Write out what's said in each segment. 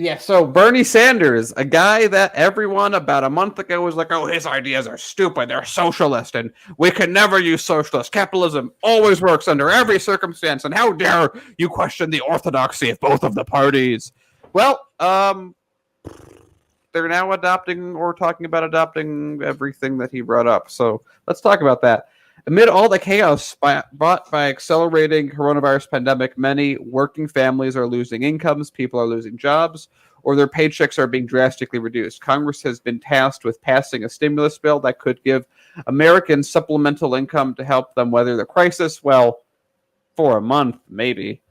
Yeah, so Bernie Sanders, a guy that everyone about a month ago was like, oh, his ideas are stupid. They're socialist, and we can never use socialist. Capitalism always works under every circumstance, and how dare you question the orthodoxy of both of the parties? Well, they're now adopting or talking about adopting everything that he brought up. So let's talk about that. Amid all the chaos brought by accelerating coronavirus pandemic, many working families are losing incomes, people are losing jobs, or their paychecks are being drastically reduced. Congress has been tasked with passing a stimulus bill that could give Americans supplemental income to help them weather the crisis. Well, for a month, maybe.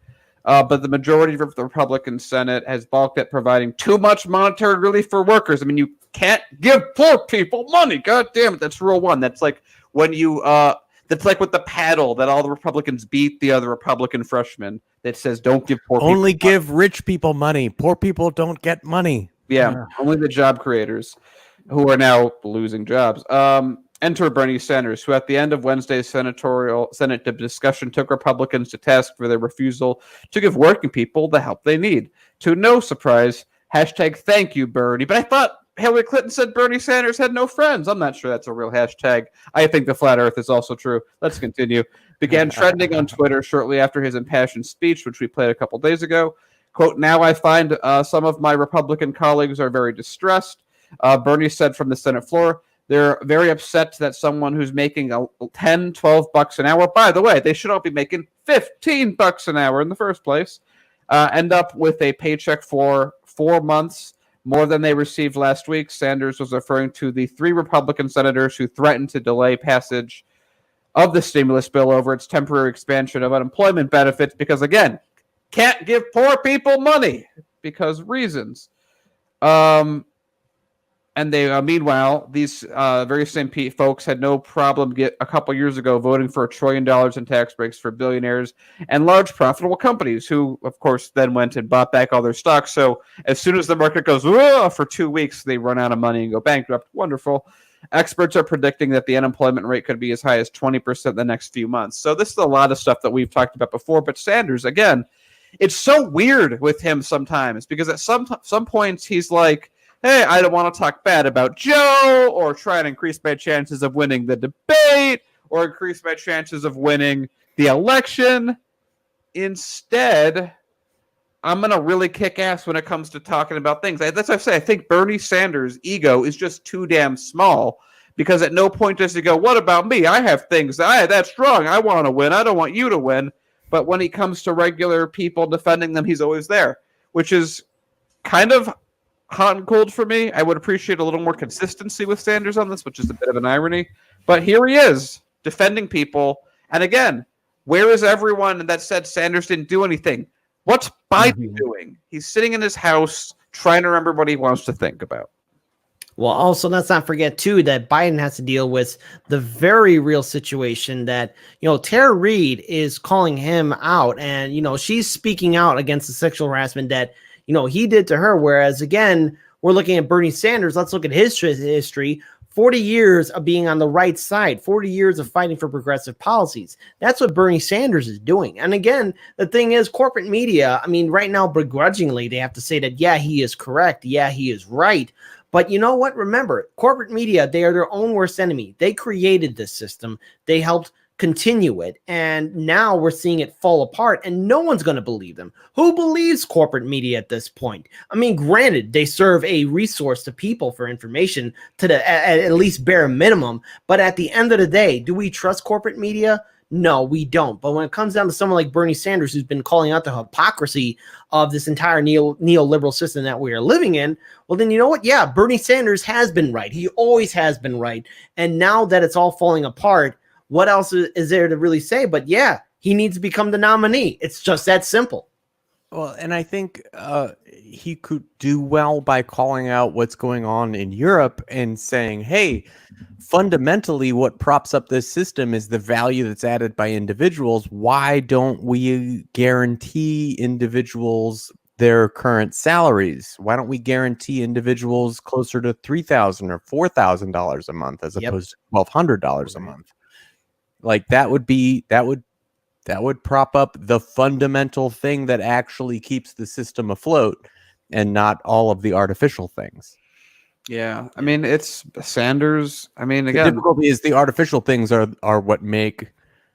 But the majority of the Republican Senate has balked at providing too much monetary relief for workers. I mean, you can't give poor people money. God damn it. That's rule one. That's like when you, that's like with the paddle that all the Republicans beat the other Republican freshmen that says don't give poor people Only give rich people money. Poor people don't get money. Yeah, only the job creators who are now losing jobs. Enter Bernie Sanders, who at the end of Wednesday's Senate discussion took Republicans to task for their refusal to give working people the help they need. To no surprise, hashtag thank you, Bernie. But I thought Hillary Clinton said Bernie Sanders had no friends. I'm not sure that's a real hashtag. I think the flat earth is also true. Let's continue. Began trending on Twitter shortly after his impassioned speech, which we played a couple days ago. Quote, now I find some of my Republican colleagues are very distressed. Bernie said from the Senate floor, they're very upset that someone who's making 10, 12 bucks an hour, by the way, they should all be making 15 bucks an hour in the first place, end up with a paycheck for 4 months, more than they received last week. Sanders was referring to the 3 Republican senators who threatened to delay passage of the stimulus bill over its temporary expansion of unemployment benefits because, again, can't give poor people money because reasons. And they, meanwhile, these very same folks had no problem a couple years ago voting for $1 trillion in tax breaks for billionaires and large profitable companies who, of course, then went and bought back all their stocks. So as soon as the market goes for 2 weeks, they run out of money and go bankrupt. Wonderful. Experts are predicting that the unemployment rate could be as high as 20% in the next few months. So this is a lot of stuff that we've talked about before. But Sanders, again, it's so weird with him sometimes because at some points he's like, hey, I don't want to talk bad about Joe or try and increase my chances of winning the debate or increase my chances of winning the election. Instead, I'm going to really kick ass when it comes to talking about things. That's what I say. I think Bernie Sanders' ego is just too damn small because at no point does he go, what about me? I have things that's wrong. I want to win. I don't want you to win. But when he comes to regular people defending them, he's always there, which is kind of hot and cold for me. I would appreciate a little more consistency with Sanders on this, which is a bit of an irony. But here he is defending people. And again, where is everyone that said Sanders didn't do anything? What's Biden doing? He's sitting in his house trying to remember what he wants to think about. Well, also, let's not forget, too, that Biden has to deal with the very real situation that, Tara Reade is calling him out. And, she's speaking out against the sexual harassment that, he did to her. Whereas, again, we're looking at Bernie Sanders. Let's look at his history. 40 years of being on the right side, 40 years of fighting for progressive policies. That's what Bernie Sanders is doing. And again, the thing is, corporate media, right now, begrudgingly, they have to say that, yeah, he is correct. Yeah, he is right. But you know what? Remember, corporate media, they are their own worst enemy. They created this system. They helped continue it. And now we're seeing it fall apart and no one's going to believe them. Who believes corporate media at this point? Granted, they serve a resource to people for information to the at least bare minimum. But at the end of the day, do we trust corporate media? No, we don't. But when it comes down to someone like Bernie Sanders, who's been calling out the hypocrisy of this entire neoliberal system that we are living in, well, then you know what? Yeah, Bernie Sanders has been right. He always has been right. And now that it's all falling apart, what else is there to really say? But yeah, he needs to become the nominee. It's just that simple. Well, and I think he could do well by calling out what's going on in Europe and saying, hey, fundamentally, what props up this system is the value that's added by individuals. Why don't we guarantee individuals their current salaries? Why don't we guarantee individuals closer to $3,000 or $4,000 a month as opposed to $1,200 a month? Like that would prop up the fundamental thing that actually keeps the system afloat. and not all of the artificial things. Yeah, I mean, it's Sanders. I mean, The again, difficulty is the artificial things are what make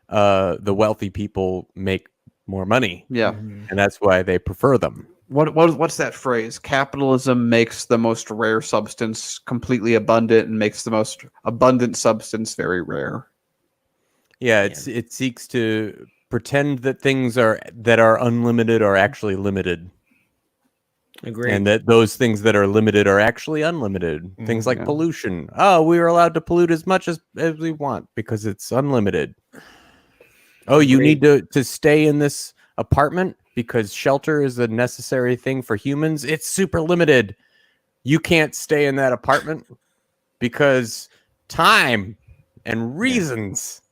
the wealthy people make more money, yeah. and that's why they prefer them. What's that phrase? Capitalism makes the most rare substance completely abundant and makes the most abundant substance very rare. Yeah, it seeks to pretend that things that are unlimited are actually limited. Agreed. And that those things that are limited are actually unlimited. Things like Yeah. pollution. Oh, we are allowed to pollute as much as we want because it's unlimited. Oh, you need to stay in this apartment because shelter is a necessary thing for humans. It's super limited. You can't stay in that apartment because time and reasons.